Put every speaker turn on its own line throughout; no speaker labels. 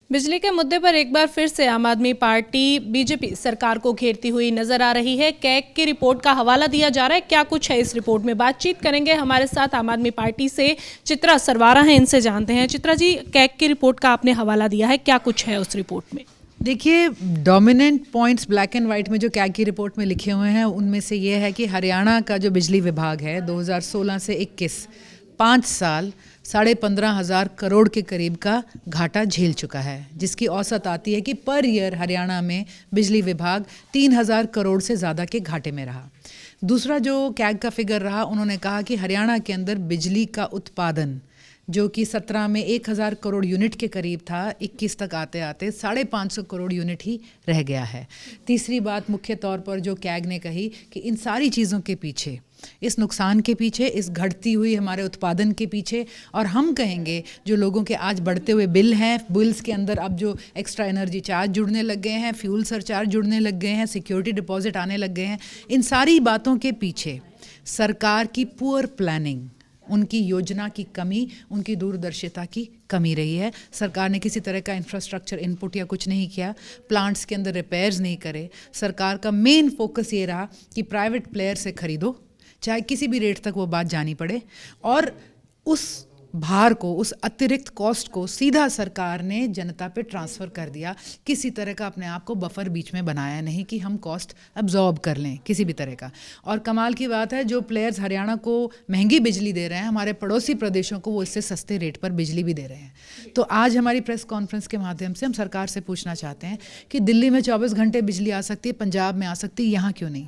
बिजली के मुद्दे पर एक बार फिर से आम आदमी पार्टी बीजेपी सरकार को घेरती हुई नजर आ रही है। कैग की रिपोर्ट का हवाला दिया जा रहा है। क्या कुछ है इस रिपोर्ट में, बातचीत करेंगे। हमारे साथ आम आदमी पार्टी से चित्रा सरवारा हैं, इनसे जानते हैं। चित्रा जी, कैग की रिपोर्ट का आपने हवाला दिया है, क्या कुछ है उस रिपोर्ट में?
देखिए, dominant points black and white में जो कैग की रिपोर्ट में लिखे हुए हैं उनमें से ये है कि हरियाणा का जो बिजली विभाग है 2016 से 21 5 साल 15,500 करोड़ के करीब का घाटा झेल चुका है, जिसकी औसत आती है कि पर ईयर हरियाणा में बिजली विभाग 3,000 करोड़ से ज़्यादा के घाटे में रहा। दूसरा जो कैग का फिगर रहा, उन्होंने कहा कि हरियाणा के अंदर बिजली का उत्पादन जो कि 17 में 1,000 करोड़ यूनिट के करीब था, 21 तक आते आते 550 करोड़ यूनिट ही रह गया है। तीसरी बात मुख्य तौर पर जो कैग ने कही कि इन सारी चीज़ों के पीछे, इस नुकसान के पीछे, इस घटती हुई हमारे उत्पादन के पीछे, और हम कहेंगे जो लोगों के आज बढ़ते हुए बिल हैं, बिल्स के अंदर अब जो एक्स्ट्रा एनर्जी चार्ज जुड़ने लग गए हैं, फ्यूल सरचार्ज जुड़ने लग गए हैं, सिक्योरिटी डिपॉजिट आने लग गए हैं, इन सारी बातों के पीछे सरकार की पुअर प्लानिंग, उनकी योजना की कमी, उनकी दूरदर्शिता की कमी रही है। सरकार ने किसी तरह का इंफ्रास्ट्रक्चर इनपुट या कुछ नहीं किया, प्लांट्स के अंदर रिपेयर्स नहीं करे। सरकार का मेन फोकस ये रहा कि प्राइवेट प्लेयर से खरीदो, चाहे किसी भी रेट तक वो बात जानी पड़े, और उस भार को, उस अतिरिक्त कॉस्ट को सीधा सरकार ने जनता पे ट्रांसफ़र कर दिया। किसी तरह का अपने आप को बफर बीच में बनाया नहीं कि हम कॉस्ट अब्जॉर्ब कर लें किसी भी तरह का। और कमाल की बात है, जो प्लेयर्स हरियाणा को महंगी बिजली दे रहे हैं, हमारे पड़ोसी प्रदेशों को वो इससे सस्ते रेट पर बिजली भी दे रहे हैं। तो आज हमारी प्रेस कॉन्फ्रेंस के माध्यम से हम सरकार से पूछना चाहते हैं कि दिल्ली में 24 घंटे बिजली आ सकती है, पंजाब में आ सकती है, यहाँ क्यों नहीं?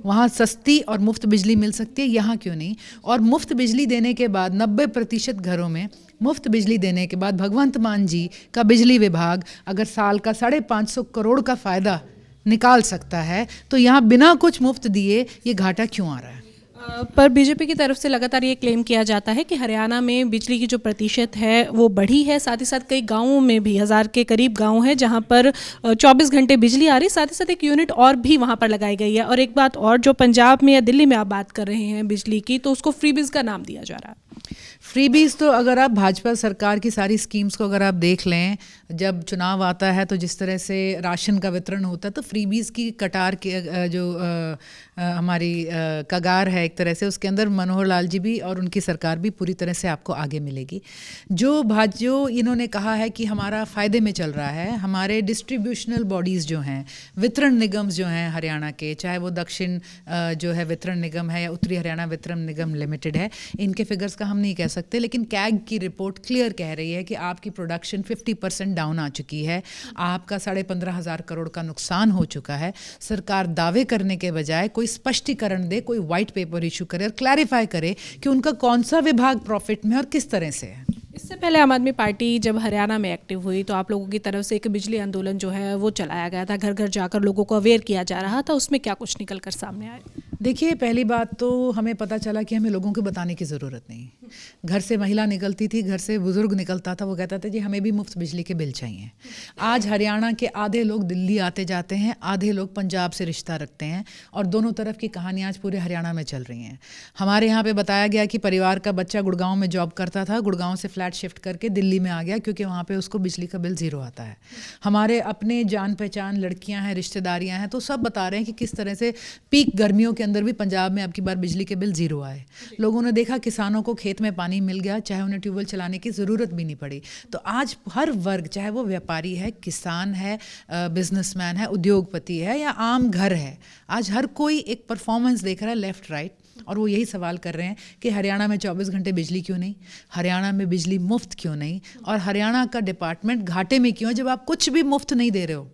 वहाँ सस्ती और मुफ्त बिजली मिल सकती है, यहाँ क्यों नहीं? और मुफ्त बिजली देने के बाद 90% घरों में मुफ्त बिजली देने के बाद भगवंत मान जी का बिजली विभाग अगर साल का 550 करोड़ का फ़ायदा निकाल सकता है, तो यहाँ बिना कुछ मुफ्त दिए ये घाटा क्यों आ रहा है?
पर बीजेपी की तरफ से लगातार ये क्लेम किया जाता है कि हरियाणा में बिजली की जो प्रतिशत है वो बढ़ी है। साथ ही साथ कई गांवों में भी 1000 के करीब गांव हैं जहां पर 24 घंटे बिजली आ रही, साथ ही साथ एक यूनिट और भी वहां पर लगाई गई है। और एक बात और, जो पंजाब में या दिल्ली में आप बात कर रहे हैं बिजली की, तो उसको फ्रीबीज का नाम दिया जा रहा है।
फ्रीबीज तो अगर आप भाजपा सरकार की सारी स्कीम्स को अगर आप देख लें, जब चुनाव आता है तो जिस तरह से राशन का वितरण होता है, तो फ्रीबीज की कटार के जो हमारी कगार है एक तरह से, उसके अंदर मनोहर लाल जी भी और उनकी सरकार भी पूरी तरह से आपको आगे मिलेगी। जो इन्होंने कहा है कि हमारा फ़ायदे में चल रहा है, हमारे डिस्ट्रीब्यूशनल बॉडीज़ जो हैं, वितरण निगम जो हैं हरियाणा के, चाहे वो दक्षिण जो है वितरण निगम है या उत्तरी हरियाणा वितरण निगम लिमिटेड है, इनके फिगर्स का हम नहीं कह सकते, लेकिन कैग की रिपोर्ट क्लियर कह रही है कि आपकी प्रोडक्शन 50% डाउन आ चुकी है, आपका 15,500 करोड़ का नुकसान हो चुका है। सरकार दावे करने के बजाय कोई स्पष्टीकरण दे, कोई वाइट पेपर इशू करे और क्लैरिफाई करे कि उनका कौन सा विभाग प्रॉफिट में और किस तरह से है।
इससे पहले आम आदमी पार्टी जब हरियाणा में एक्टिव हुई तो आप लोगों की तरफ से एक बिजली आंदोलन जो है वो चलाया गया था, घर घर जाकर लोगों को अवेयर किया जा रहा था। उसमें क्या कुछ निकल कर सामने आया?
देखिए, पहली बात तो हमें पता चला कि हमें लोगों को बताने की ज़रूरत नहीं। घर से महिला निकलती थी, घर से बुज़ुर्ग निकलता था, वो कहता था जी हमें भी मुफ्त बिजली के बिल चाहिए। आज हरियाणा के आधे लोग दिल्ली आते जाते हैं, आधे लोग पंजाब से रिश्ता रखते हैं, और दोनों तरफ की कहानियाँ आज पूरे हरियाणा में चल रही हैं। हमारे यहाँ पे बताया गया कि परिवार का बच्चा गुड़गांव में जॉब करता था, गुड़गांव से फ्लैट शिफ्ट करके दिल्ली में आ गया क्योंकि वहाँ पे उसको बिजली का बिल ज़ीरो आता है। हमारे अपने जान पहचान लड़कियाँ हैं, रिश्तेदारियाँ हैं, तो सब बता रहे हैं कि किस तरह से पीक गर्मियों के अंदर भी पंजाब में आपकी बार बिजली के बिल ज़ीरो आए। लोगों ने देखा किसानों को खेत में पानी मिल गया, चाहे उन्हें ट्यूबवेल चलाने की ज़रूरत भी नहीं पड़ी। तो आज हर वर्ग, चाहे वो व्यापारी है, किसान है, बिजनेसमैन है, उद्योगपति है या आम घर है, आज हर कोई एक परफॉर्मेंस देख रहा है लेफ़्ट राइट, और वो यही सवाल कर रहे हैं कि हरियाणा में 24 घंटे बिजली क्यों नहीं, हरियाणा में बिजली मुफ्त क्यों नहीं, और हरियाणा का डिपार्टमेंट घाटे में क्यों, जब आप कुछ भी मुफ्त नहीं दे रहे हो।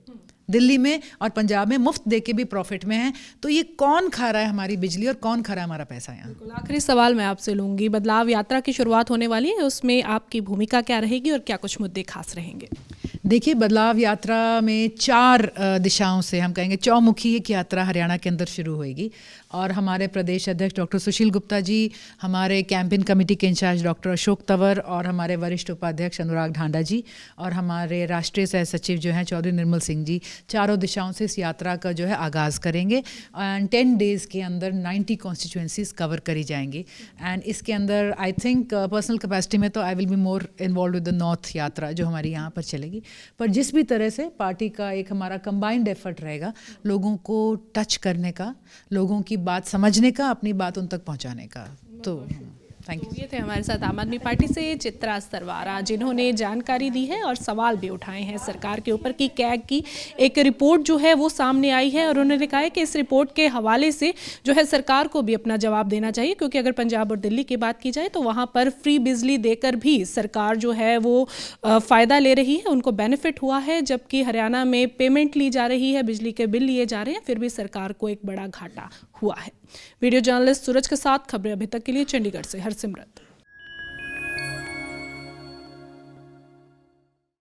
दिल्ली में और पंजाब में मुफ्त देके भी प्रॉफिट में है, तो ये कौन खा रहा है हमारी बिजली और कौन खा रहा है हमारा पैसा यहाँ?
आखिरी सवाल मैं आपसे लूँगी, बदलाव यात्रा की शुरुआत होने वाली है, उसमें आपकी भूमिका क्या रहेगी और क्या कुछ मुद्दे खास रहेंगे?
देखिए, बदलाव यात्रा में 4 दिशाओं से, हम कहेंगे चौमुखी एक यात्रा हरियाणा के अंदर शुरू होएगी, और हमारे प्रदेश अध्यक्ष डॉक्टर सुशील गुप्ता जी, हमारे कैंपेन कमेटी के इंचार्ज डॉक्टर अशोक तंवर, और हमारे वरिष्ठ उपाध्यक्ष अनुराग ढांडा जी, और हमारे राष्ट्रीय सह सचिव जो हैं चौधरी निर्मल सिंह जी, चारों दिशाओं से इस यात्रा का जो है आगाज़ करेंगे। एंड 10 डेज़ के अंदर 90 कॉन्स्टिट्यूंसीज़ कवर करी जाएंगी। एंड इसके अंदर आई थिंक पर्सनल कैपेसिटी में तो I will be more involve with the north यात्रा जो हमारी यहाँ पर चलेगी। पर जिस भी तरह से पार्टी का एक हमारा कंबाइंड एफर्ट रहेगा लोगों को टच करने का, लोगों की बात समझने का, अपनी बात उन तक पहुंचाने का। तो थैंक यू।
ये थे हमारे साथ आम आदमी पार्टी से चित्रा सरवारा, जिन्होंने जानकारी दी है और सवाल भी उठाए हैं सरकार के ऊपर कि कैग की एक रिपोर्ट जो है वो सामने आई है और उन्होंने कहा है कि इस रिपोर्ट के हवाले से जो है सरकार को भी अपना जवाब देना चाहिए, क्योंकि अगर पंजाब और दिल्ली की बात की जाए तो वहाँ पर फ्री बिजली देकर भी सरकार जो है वो फ़ायदा ले रही है, उनको बेनिफिट हुआ है, जबकि हरियाणा में पेमेंट ली जा रही है, बिजली के बिल लिए जा रहे हैं, फिर भी सरकार को एक बड़ा घाटा हुआ है। वीडियो जर्नलिस्ट सूरज के साथ खबरें अभी तक के लिए चंडीगढ़ से हरसिमरत।